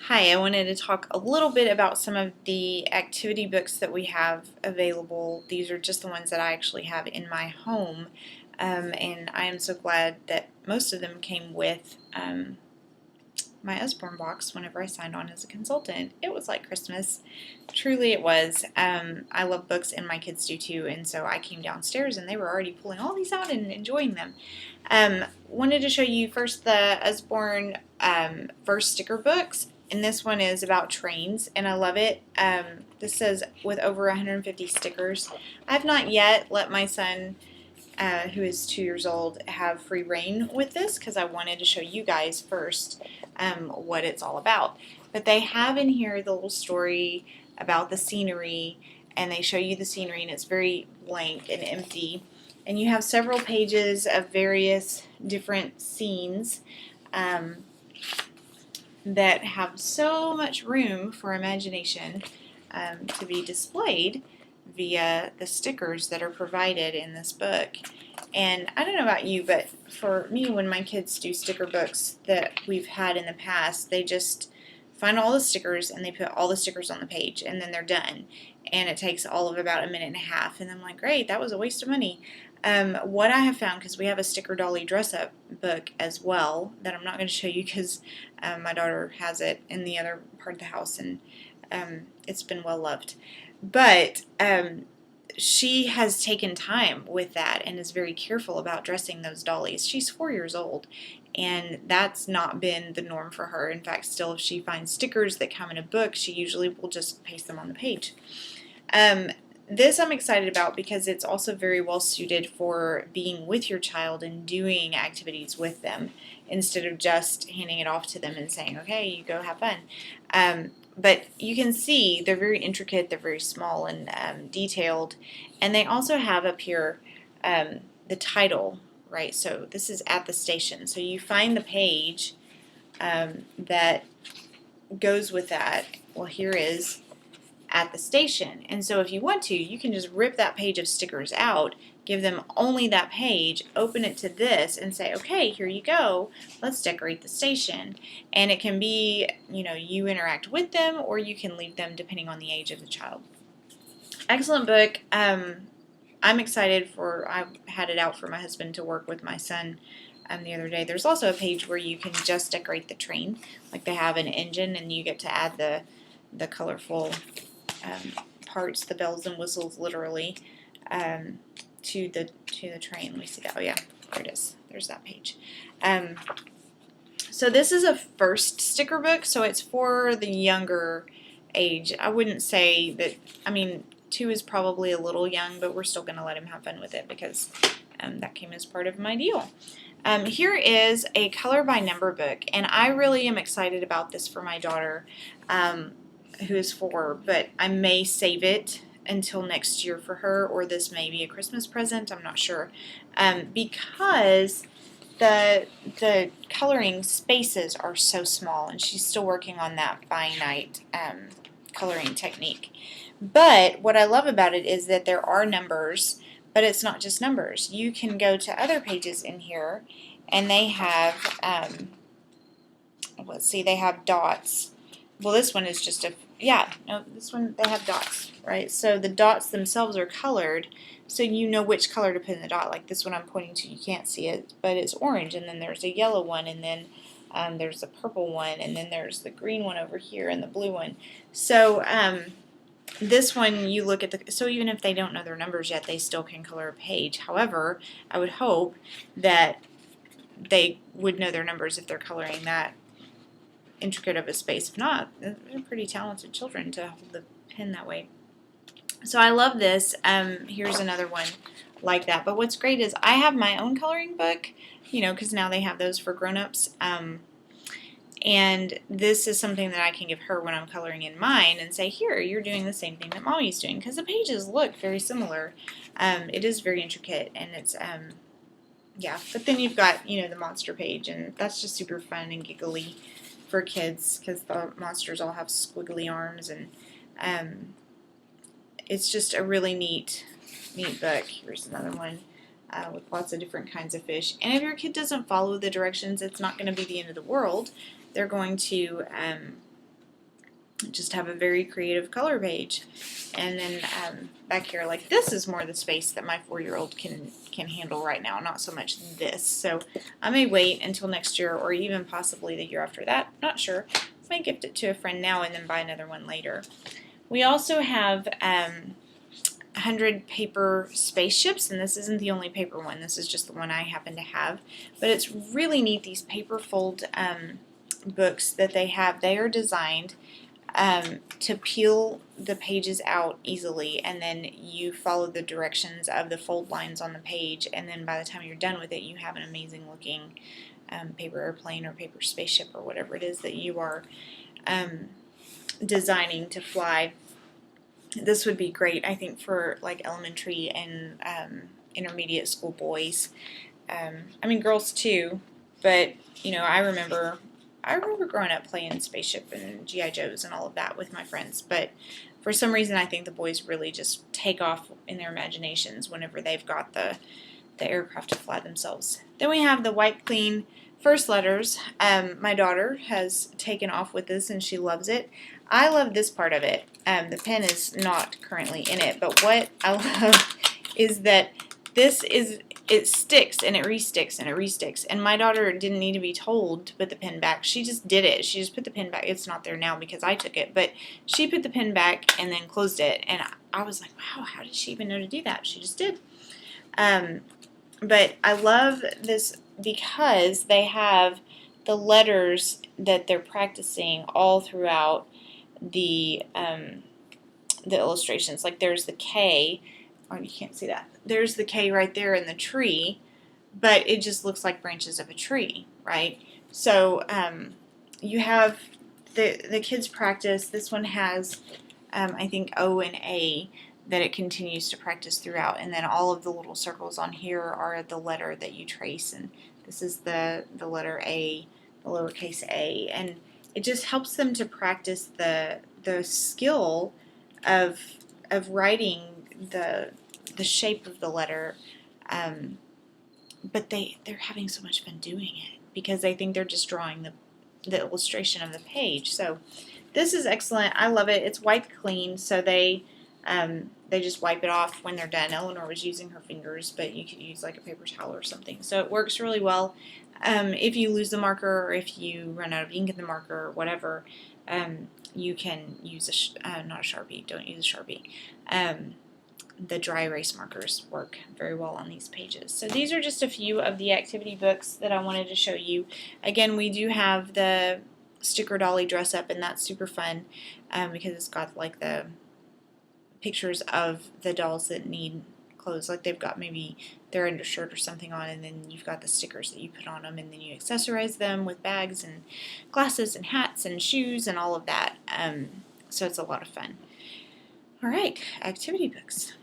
Hi, I wanted to talk a little bit about some of the activity books that we have available. These are just the ones that I actually have in my home, and I am so glad that most of them came with my Usborne box whenever I signed on as a consultant. It was like Christmas. Truly it was. I love books and my kids do too, and so I came downstairs and they were already pulling all these out and enjoying them. Wanted to show you first the Usborne first sticker books, and this one is about trains, and I love it. This says with over 150 stickers. I have not yet let my son, who is 2 years old, have free reign with this because I wanted to show you guys first what it's all about. But they have in here the little story about the scenery, and they show you the scenery, and it's very blank and empty. And you have several pages of various different scenes that have so much room for imagination to be displayed via the stickers that are provided in this book. And I don't know about you, but for me, when my kids do sticker books that we've had in the past, they just find all the stickers and they put all the stickers on the page and then they're done. And it takes all of about a minute and a half. And I'm like, great, that was a waste of money. What I have found, because we have a sticker dolly dress-up book as well that I'm not going to show you because my daughter has it in the other part of the house, and it's been well loved. But she has taken time with that and is very careful about dressing those dollies. She's 4 years old, and that's not been the norm for her. In fact, still, if she finds stickers that come in a book, she usually will just paste them on the page. This I'm excited about because it's also very well suited for being with your child and doing activities with them instead of just handing it off to them and saying, okay, you go have fun. But you can see they're very intricate, they're very small and detailed, and they also have up here the title, right? So this is at the station. So you find the page that goes with that. Well, here is at the station. And so if you want to, you can just rip that page of stickers out, give them only that page, open it to this, and say, okay, here you go, let's decorate the station. And it can be, you interact with them, or you can leave them depending on the age of the child. Excellent book. I'm excited I had it out for my husband to work with my son the other day. There's also a page where you can just decorate the train, like they have an engine, and you get to add the colorful parts, the bells and whistles, literally, to the train. Let me see that. Oh yeah, there it is. There's that page. So this is a first sticker book, so it's for the younger age. I wouldn't say that. I mean, 2 is probably a little young, but we're still going to let him have fun with it because that came as part of my deal. Here is a color by number book, and I really am excited about this for my daughter, who is 4, but I may save it until next year for her, or this may be a Christmas present, I'm not sure, because the coloring spaces are so small, and she's still working on that finite coloring technique. But what I love about it is that there are numbers, but it's not just numbers. You can go to other pages in here, and they have, let's see, they have dots. Well, this one is just this one, they have dots, right? So the dots themselves are colored, so you know which color to put in the dot. Like this one I'm pointing to, you can't see it, but it's orange, and then there's a yellow one, and then there's a purple one, and then there's the green one over here, and the blue one. So this one, you look at so even if they don't know their numbers yet, they still can color a page. However, I would hope that they would know their numbers if they're coloring that intricate of a space. If not, they're pretty talented children to hold the pen that way. So I love this. Here's another one like that. But what's great is I have my own coloring book, because now they have those for grown-ups. And this is something that I can give her when I'm coloring in mine and say, here, you're doing the same thing that Mommy's doing, because the pages look very similar. It is very intricate, and it's, yeah. But then you've got, the monster page, and that's just super fun and giggly for kids because the monsters all have squiggly arms, and it's just a really neat book. Here's another one with lots of different kinds of fish. And if your kid doesn't follow the directions, it's not going to be the end of the world. They're going to just have a very creative color page. And then back here, like this is more the space that my 4-year-old can handle right now, not so much this. So I may wait until next year or even possibly the year after that, not sure. I may gift it to a friend now and then buy another one later. We also have 100 paper spaceships, and this isn't the only paper one, this is just the one I happen to have. But it's really neat, these paper fold books that they have. They are designed to peel the pages out easily, and then you follow the directions of the fold lines on the page, and then by the time you're done with it, you have an amazing looking paper airplane or paper spaceship or whatever it is that you are designing to fly. This would be great, I think, for like elementary and intermediate school boys. I mean girls too, but you know, I remember growing up playing Spaceship and G.I. Joes and all of that with my friends, but for some reason I think the boys really just take off in their imaginations whenever they've got the aircraft to fly themselves. Then we have the wipe clean first letters. My daughter has taken off with this and she loves it. I love this part of it. The pen is not currently in it, but what I love is that it sticks and it resticks and it resticks. And my daughter didn't need to be told to put the pen back. She just did it. She just put the pen back. It's not there now because I took it, but she put the pen back and then closed it. And I was like, wow, how did she even know to do that? She just did. But I love this because they have the letters that they're practicing all throughout the illustrations. Like there's the K. Oh, you can't see that. There's the K right there in the tree, but it just looks like branches of a tree, right? So you have the kids practice. This one has, I think, O and A that it continues to practice throughout, and then all of the little circles on here are the letter that you trace, and this is the letter A, the lowercase a, and it just helps them to practice the skill of writing the shape of the letter, but they're having so much fun doing it because they think they're just drawing the illustration of the page. So this is excellent. I love it. It's wiped clean, so they just wipe it off when they're done. Eleanor was using her fingers, but you could use like a paper towel or something. So it works really well. If you lose the marker or if you run out of ink in the marker or whatever, you can use not a Sharpie. Don't use a Sharpie. The dry erase markers work very well on these pages. So these are just a few of the activity books that I wanted to show you. Again, we do have the sticker dolly dress up, and that's super fun because it's got like the pictures of the dolls that need clothes, like they've got maybe their undershirt or something on, and then you've got the stickers that you put on them, and then you accessorize them with bags and glasses and hats and shoes and all of that. So it's a lot of fun. All right, activity books.